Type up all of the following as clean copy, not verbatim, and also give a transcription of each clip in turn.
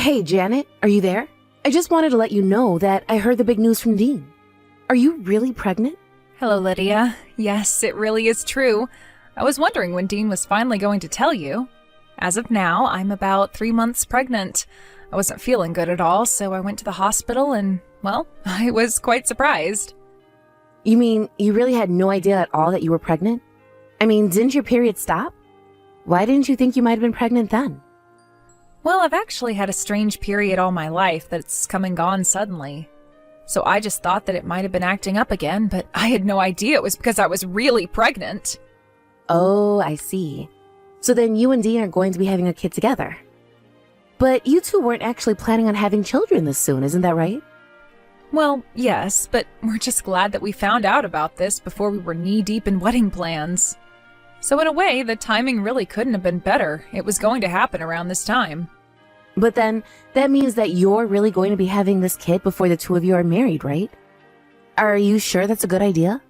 Hey, Janet, are you there? I just wanted to let you know that I heard the big news from Dean. Are you really pregnant? Hello, Lydia. Yes, it really is true. I was wondering when Dean was finally going to tell you. As of now, I'm about 3 months pregnant. I wasn't feeling good at all, so I went to the hospital and, well, I was quite surprised. You mean you really had no idea at all that you were pregnant? I mean, didn't your period stop? Why didn't you think you might have been pregnant then? Well, I've actually had a strange period all my life that's come and gone suddenly. So I just thought that it might have been acting up again, but I had no idea it was because I was really pregnant. Oh, I see. So then you and Dean are going to be having a kid together. But you two weren't actually planning on having children this soon, isn't that right? Well, yes, but we're just glad that we found out about this before we were knee-deep in wedding plans. So in a way, the timing really couldn't have been better. It was going to happen around this time. But then, that means that you're really going to be having this kid before the two of you are married, right? Are you sure that's a good idea?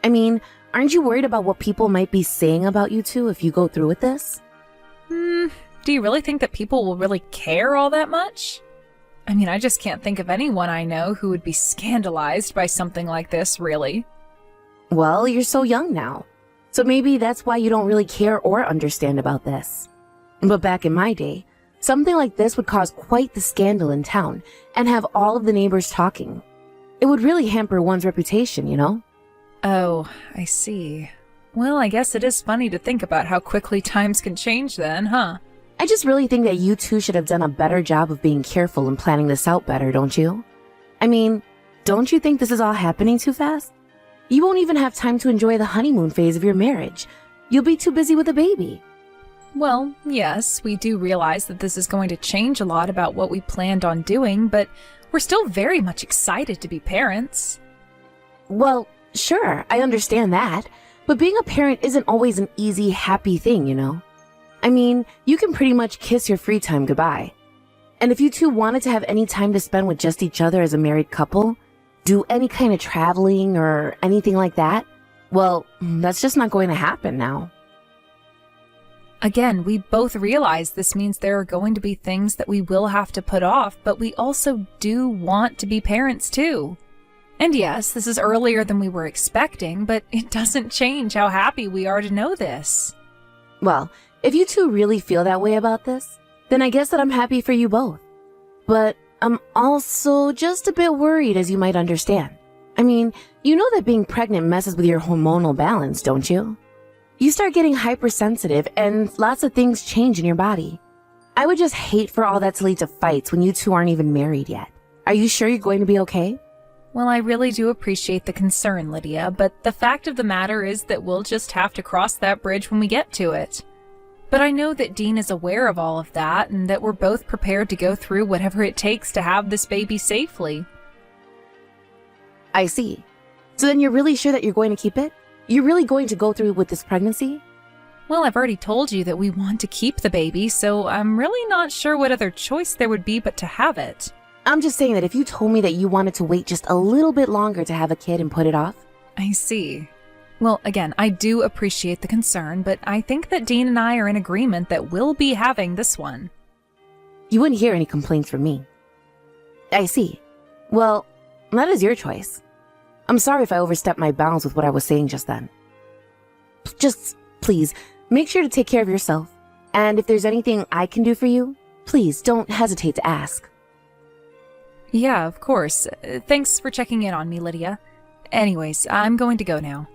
I mean, aren't you worried about what people might be saying about you two if you go through with this? Do you really think that people will really care all that much? I mean, I just can't think of anyone I know who would be scandalized by something like this, really. Well, you're so young now. So maybe that's why you don't really care or understand about this. But back in my day, something like this would cause quite the scandal in town and have all of the neighbors talking. It would really hamper one's reputation, you know? Oh, I see. Well, I guess it is funny to think about how quickly times can change then, huh? I just really think that you two should have done a better job of being careful and planning this out better, don't you? I mean, don't you think this is all happening too fast? You won't even have time to enjoy the honeymoon phase of your marriage. You'll be too busy with the baby. Well, yes, we do realize that this is going to change a lot about what we planned on doing, but we're still very much excited to be parents. Well, sure, I understand that. But being a parent isn't always an easy, happy thing, you know? I mean, you can pretty much kiss your free time goodbye. And if you two wanted to have any time to spend with just each other as a married couple, do any kind of traveling or anything like that, well, that's just not going to happen now. Again, we both realize this means there are going to be things that we will have to put off, but we also do want to be parents too. And yes, this is earlier than we were expecting, but it doesn't change how happy we are to know this. Well, if you two really feel that way about this, then I guess that I'm happy for you both. But I'm also just a bit worried, as you might understand. I mean, you know that being pregnant messes with your hormonal balance, don't you? You start getting hypersensitive and lots of things change in your body. I would just hate for all that to lead to fights when you two aren't even married yet. Are you sure you're going to be okay? Well, I really do appreciate the concern, Lydia, but the fact of the matter is that we'll just have to cross that bridge when we get to it. But I know that Dean is aware of all of that and that we're both prepared to go through whatever it takes to have this baby safely. I see. So then you're really sure that you're going to keep it? You're really going to go through with this pregnancy? Well, I've already told you that we want to keep the baby, so I'm really not sure what other choice there would be but to have it. I'm just saying that if you told me that you wanted to wait just a little bit longer to have a kid and put it off. I see. Well, again, I do appreciate the concern, but I think that Dean and I are in agreement that we'll be having this one. You wouldn't hear any complaints from me. I see. Well, that is your choice. I'm sorry if I overstepped my bounds with what I was saying just then. Just, please, make sure to take care of yourself. And if there's anything I can do for you, please don't hesitate to ask. Yeah, of course. Thanks for checking in on me, Lydia. Anyways, I'm going to go now.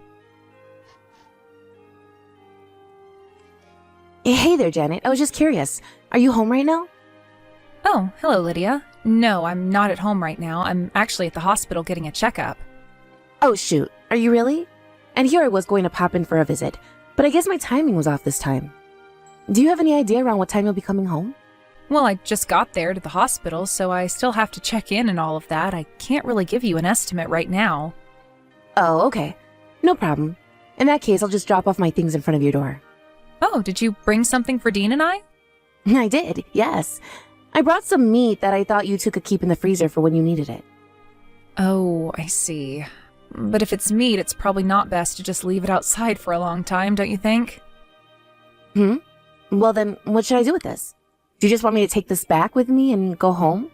Hey there, Janet. I was just curious. Are you home right now? Oh, hello, Lydia. No, I'm not at home right now. I'm actually at the hospital getting a checkup. Oh, shoot. Are you really? And here I was going to pop in for a visit, but I guess my timing was off this time. Do you have any idea around what time you'll be coming home? Well, I just got there to the hospital, so I still have to check in and all of that. I can't really give you an estimate right now. Oh, okay. No problem. In that case, I'll just drop off my things in front of your door. Oh, did you bring something for Dean and I? I did, yes. I brought some meat that I thought you two could keep in the freezer for when you needed it. Oh, I see. But if it's meat, it's probably not best to just leave it outside for a long time, don't you think? Well then, what should I do with this? Do you just want me to take this back with me and go home?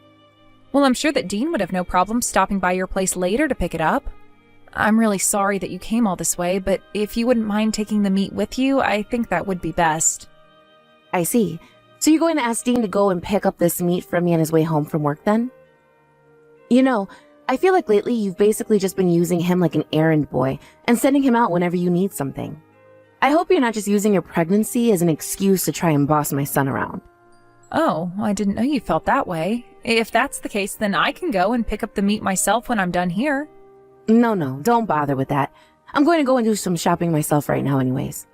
Well, I'm sure that Dean would have no problem stopping by your place later to pick it up. I'm really sorry that you came all this way, but if you wouldn't mind taking the meat with you, I think that would be best. I see. So you're going to ask Dean to go and pick up this meat from me on his way home from work then? You know, I feel like lately you've basically just been using him like an errand boy and sending him out whenever you need something. I hope you're not just using your pregnancy as an excuse to try and boss my son around. Oh, I didn't know you felt that way. If that's the case, then I can go and pick up the meat myself when I'm done here. No, don't bother with that. I'm going to go and do some shopping myself right now anyways.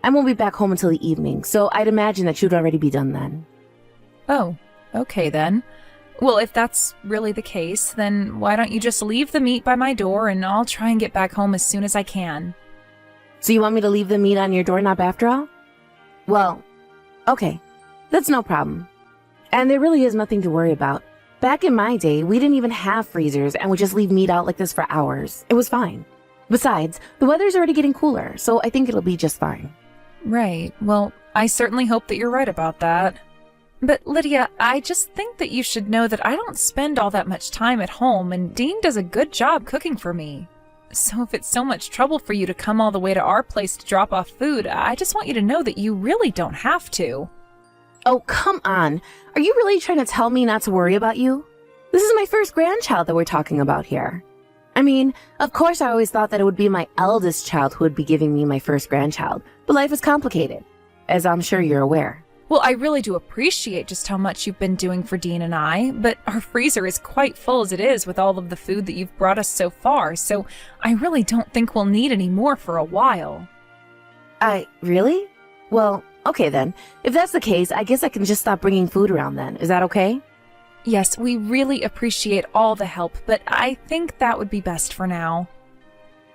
I won't be back home until the evening, so I'd imagine that you'd already be done then. Oh, okay then. Well, if that's really the case, then why don't you just leave the meat by my door and I'll try and get back home as soon as I can. So you want me to leave the meat on your doorknob after all? Well, okay. That's no problem. And there really is nothing to worry about. Back in my day, we didn't even have freezers and would just leave meat out like this for hours. It was fine. Besides, the weather's already getting cooler, so I think it'll be just fine. Right. Well, I certainly hope that you're right about that. But Lydia, I just think that you should know that I don't spend all that much time at home, and Dean does a good job cooking for me. So if it's so much trouble for you to come all the way to our place to drop off food, I just want you to know that you really don't have to. Oh, come on. Are you really trying to tell me not to worry about you? This is my first grandchild that we're talking about here. I mean, of course I always thought that it would be my eldest child who would be giving me my first grandchild, but life is complicated, as I'm sure you're aware. Well, I really do appreciate just how much you've been doing for Dean and I, but our freezer is quite full as it is with all of the food that you've brought us so far, so I really don't think we'll need any more for a while. Really? Well, okay then. If that's the case, I guess I can just stop bringing food around then. Is that okay? Yes, we really appreciate all the help, but I think that would be best for now.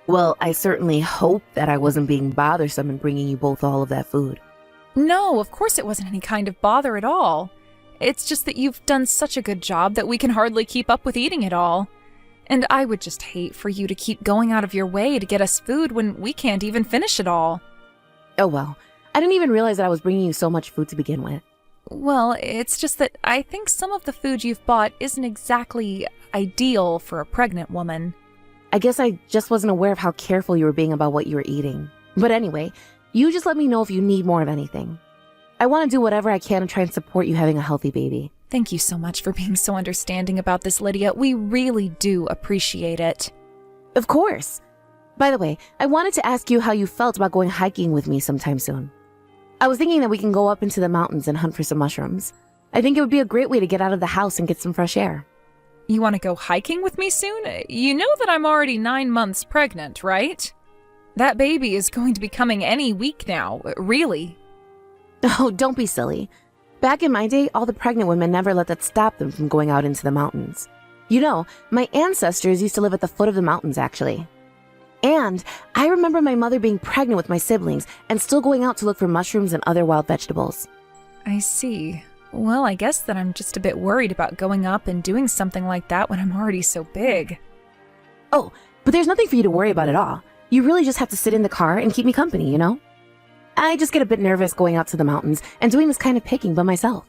Well, I certainly hope that I wasn't being bothersome in bringing you both all of that food. No, of course it wasn't any kind of bother at all. It's just that you've done such a good job that we can hardly keep up with eating it all. And I would just hate for you to keep going out of your way to get us food when we can't even finish it all. Oh well, I didn't even realize that I was bringing you so much food to begin with. Well, it's just that I think some of the food you've bought isn't exactly ideal for a pregnant woman. I guess I just wasn't aware of how careful you were being about what you were eating. But anyway, you just let me know if you need more of anything. I want to do whatever I can to try and support you having a healthy baby. Thank you so much for being so understanding about this, Lydia. We really do appreciate it. Of course. By the way, I wanted to ask you how you felt about going hiking with me sometime soon. I was thinking that we can go up into the mountains and hunt for some mushrooms. I think it would be a great way to get out of the house and get some fresh air. You want to go hiking with me soon? You know that I'm already 9 months pregnant, right? That baby is going to be coming any week now, really. Oh, don't be silly. Back in my day, all the pregnant women never let that stop them from going out into the mountains. You know, my ancestors used to live at the foot of the mountains, actually. And I remember my mother being pregnant with my siblings and still going out to look for mushrooms and other wild vegetables. I see. Well, I guess that I'm just a bit worried about going up and doing something like that when I'm already so big. Oh, but there's nothing for you to worry about at all. You really just have to sit in the car and keep me company, you know? I just get a bit nervous going out to the mountains and doing this kind of picking by myself.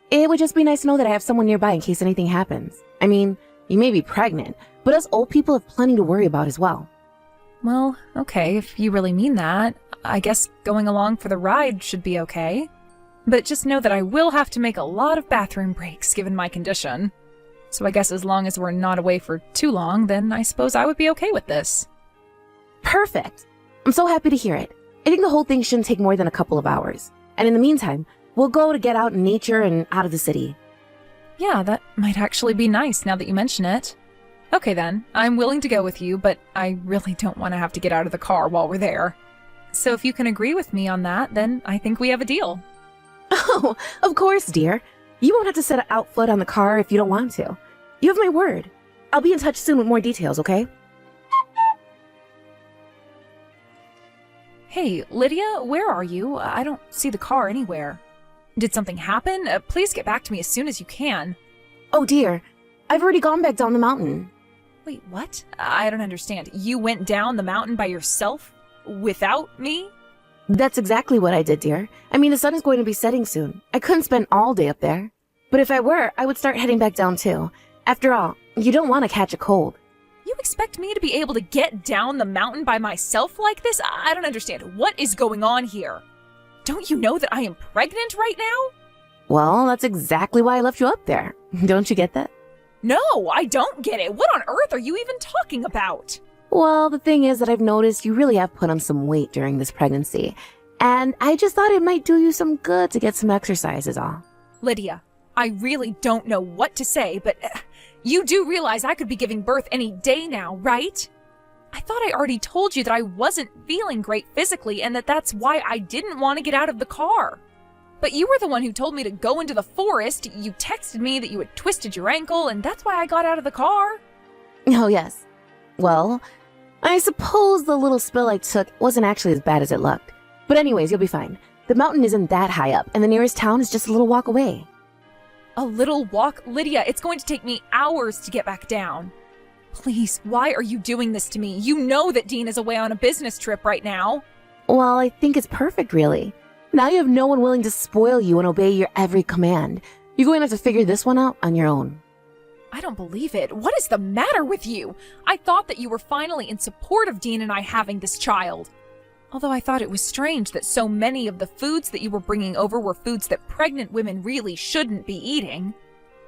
It would just be nice to know that I have someone nearby in case anything happens. I mean, you may be pregnant, but us old people have plenty to worry about as well. Well, okay, if you really mean that, I guess going along for the ride should be okay. But just know that I will have to make a lot of bathroom breaks given my condition. So I guess as long as we're not away for too long, then I suppose I would be okay with this. Perfect. I'm so happy to hear it. I think the whole thing shouldn't take more than a couple of hours. And in the meantime, we'll go to get out in nature and out of the city. Yeah, that might actually be nice now that you mention it. Okay then, I'm willing to go with you, but I really don't want to have to get out of the car while we're there. So if you can agree with me on that, then I think we have a deal. Oh, of course, dear. You won't have to set out foot on the car if you don't want to. You have my word. I'll be in touch soon with more details, okay? Hey, Lydia, where are you? I don't see the car anywhere. Did something happen? Please get back to me as soon as you can. Oh dear, I've already gone back down the mountain. Wait, what? I don't understand. You went down the mountain by yourself? Without me? That's exactly what I did, dear. I mean, the sun is going to be setting soon. I couldn't spend all day up there. But if I were, I would start heading back down too. After all, you don't want to catch a cold. You expect me to be able to get down the mountain by myself like this? I don't understand. What is going on here? Don't you know that I am pregnant right now? Well, that's exactly why I left you up there. Don't you get that? No, I don't get it. What on earth are you even talking about? Well, the thing is that I've noticed you really have put on some weight during this pregnancy. And I just thought it might do you some good to get some exercise is all. Lydia, I really don't know what to say, but you do realize I could be giving birth any day now, right? I thought I already told you that I wasn't feeling great physically and that that's why I didn't want to get out of the car. But you were the one who told me to go into the forest. You texted me that you had twisted your ankle, and that's why I got out of the car. Oh, yes. Well, I suppose the little spill I took wasn't actually as bad as it looked. But anyways, you'll be fine. The mountain isn't that high up, and the nearest town is just a little walk away. A little walk? Lydia, it's going to take me hours to get back down. Please, why are you doing this to me? You know that Dean is away on a business trip right now. Well, I think it's perfect, really. Now you have no one willing to spoil you and obey your every command. You're going to have to figure this one out on your own. I don't believe it. What is the matter with you? I thought that you were finally in support of Dean and I having this child. Although I thought it was strange that so many of the foods that you were bringing over were foods that pregnant women really shouldn't be eating.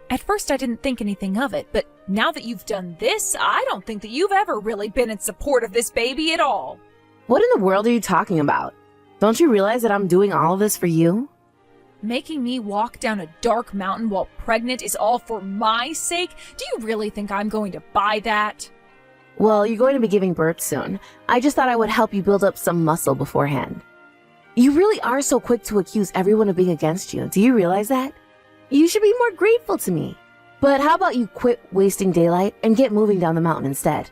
At first I didn't think anything of it, but now that you've done this, I don't think that you've ever really been in support of this baby at all. What in the world are you talking about? Don't you realize that I'm doing all of this for you? Making me walk down a dark mountain while pregnant is all for my sake? Do you really think I'm going to buy that? Well, you're going to be giving birth soon. I just thought I would help you build up some muscle beforehand. You really are so quick to accuse everyone of being against you. Do you realize that? You should be more grateful to me. But how about you quit wasting daylight and get moving down the mountain instead?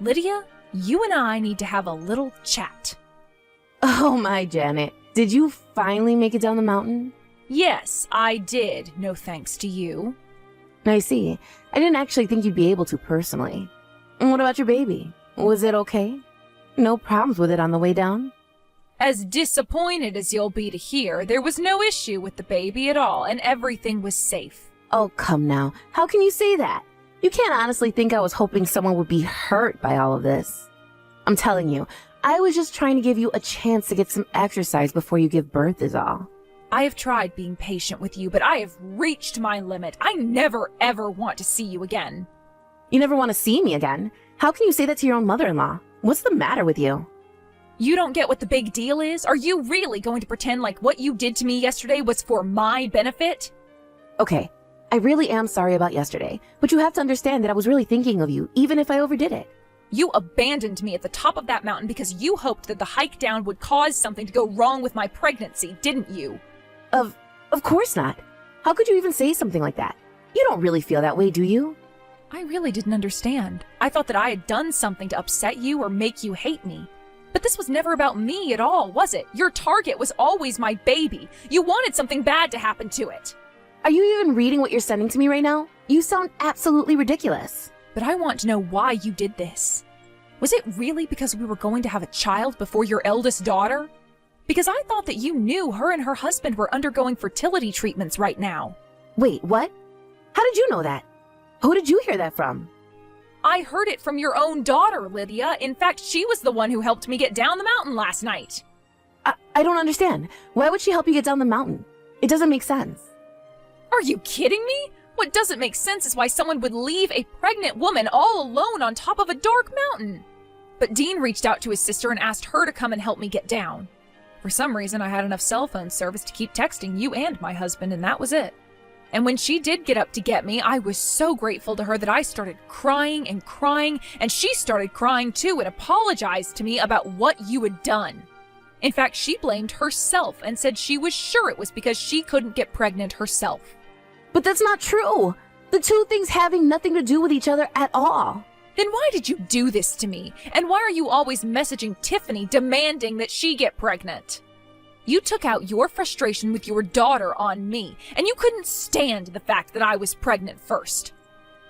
Lydia, you and I need to have a little chat. Oh my, Janet. Did you finally make it down the mountain? Yes, I did, no thanks to you. I see. I didn't actually think you'd be able to personally. And what about your baby? Was it okay? No problems with it on the way down? As disappointed as you'll be to hear, there was no issue with the baby at all, and everything was safe. Oh, come now. How can you say that? You can't honestly think I was hoping someone would be hurt by all of this. I'm telling you, I was just trying to give you a chance to get some exercise before you give birth is all. I have tried being patient with you, but I have reached my limit. I never, ever want to see you again. You never want to see me again? How can you say that to your own mother-in-law? What's the matter with you? You don't get what the big deal is? Are you really going to pretend like what you did to me yesterday was for my benefit? Okay, I really am sorry about yesterday, but you have to understand that I was really thinking of you, even if I overdid it. You abandoned me at the top of that mountain because you hoped that the hike down would cause something to go wrong with my pregnancy, didn't you? Of course not. How could you even say something like that? You don't really feel that way, do you? I really didn't understand. I thought that I had done something to upset you or make you hate me. But this was never about me at all, was it? Your target was always my baby. You wanted something bad to happen to it. Are you even reading what you're sending to me right now? You sound absolutely ridiculous. But I want to know why you did this. Was it really because we were going to have a child before your eldest daughter? Because I thought that you knew her and her husband were undergoing fertility treatments right now. Wait, what? How did you know that? Who did you hear that from? I heard it from your own daughter, Lydia. In fact, she was the one who helped me get down the mountain last night. I don't understand. Why would she help you get down the mountain? It doesn't make sense. Are you kidding me? What doesn't make sense is why someone would leave a pregnant woman all alone on top of a dark mountain. But Dean reached out to his sister and asked her to come and help me get down. For some reason, I had enough cell phone service to keep texting you and my husband, and that was it. And when she did get up to get me, I was so grateful to her that I started crying, and she started crying too and apologized to me about what you had done. In fact, she blamed herself and said she was sure it was because she couldn't get pregnant herself. But that's not true. The two things having nothing to do with each other at all. Then why did you do this to me? And why are you always messaging Tiffany demanding that she get pregnant? You took out your frustration with your daughter on me, and you couldn't stand the fact that I was pregnant first.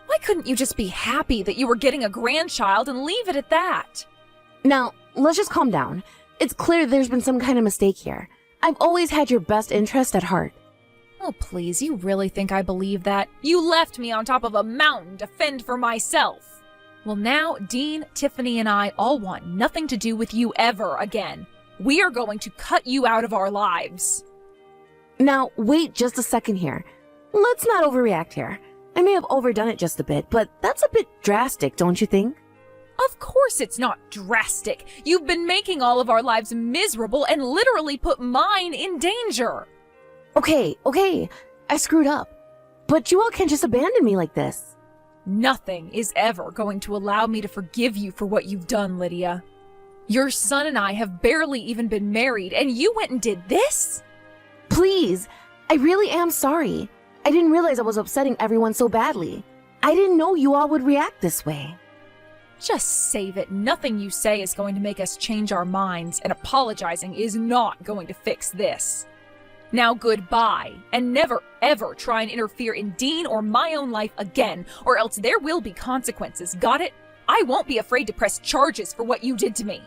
Why Why couldn't you just be happy that you were getting a grandchild and leave it at that? Now, let's just calm down. It's clear there's been some kind of mistake here. I've always had your best interest at heart. Oh, please, you really think I believe that? You left me on top of a mountain to fend for myself. Well, now, Dean, Tiffany, and I all want nothing to do with you ever again. We are going to cut you out of our lives. Now, wait just a second here. Let's not overreact here. I may have overdone it just a bit, but that's a bit drastic, don't you think? Of course it's not drastic. You've been making all of our lives miserable and literally put mine in danger. Okay, I screwed up. But you all can't just abandon me like this. Nothing is ever going to allow me to forgive you for what you've done, Lydia. Your son and I have barely even been married, and you went and did this? Please, I really am sorry. I didn't realize I was upsetting everyone so badly. I didn't know you all would react this way. Just save it. Nothing you say is going to make us change our minds, and apologizing is not going to fix this. Now goodbye, and never ever try and interfere in Dean or my own life again, or else there will be consequences, got it? I won't be afraid to press charges for what you did to me.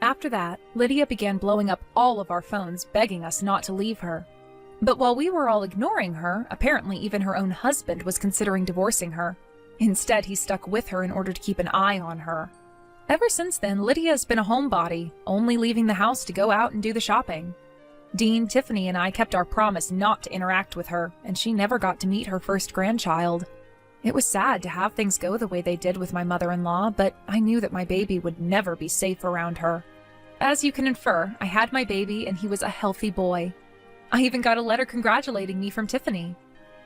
After that, Lydia began blowing up all of our phones, begging us not to leave her. But while we were all ignoring her, apparently even her own husband was considering divorcing her. Instead, he stuck with her in order to keep an eye on her. Ever since then, Lydia has been a homebody, only leaving the house to go out and do the shopping. Dean, Tiffany, and I kept our promise not to interact with her, and she never got to meet her first grandchild. It was sad to have things go the way they did with my mother-in-law, but I knew that my baby would never be safe around her. As you can infer, I had my baby and he was a healthy boy. I even got a letter congratulating me from Tiffany.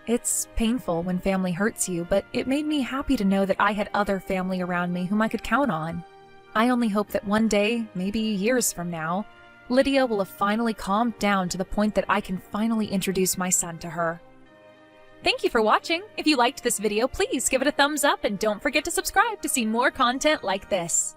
It's painful when family hurts you, but it made me happy to know that I had other family around me whom I could count on. I only hope that one day, maybe years from now, Lydia will have finally calmed down to the point that I can finally introduce my son to her. Thank you for watching. If you liked this video, please give it a thumbs up and don't forget to subscribe to see more content like this.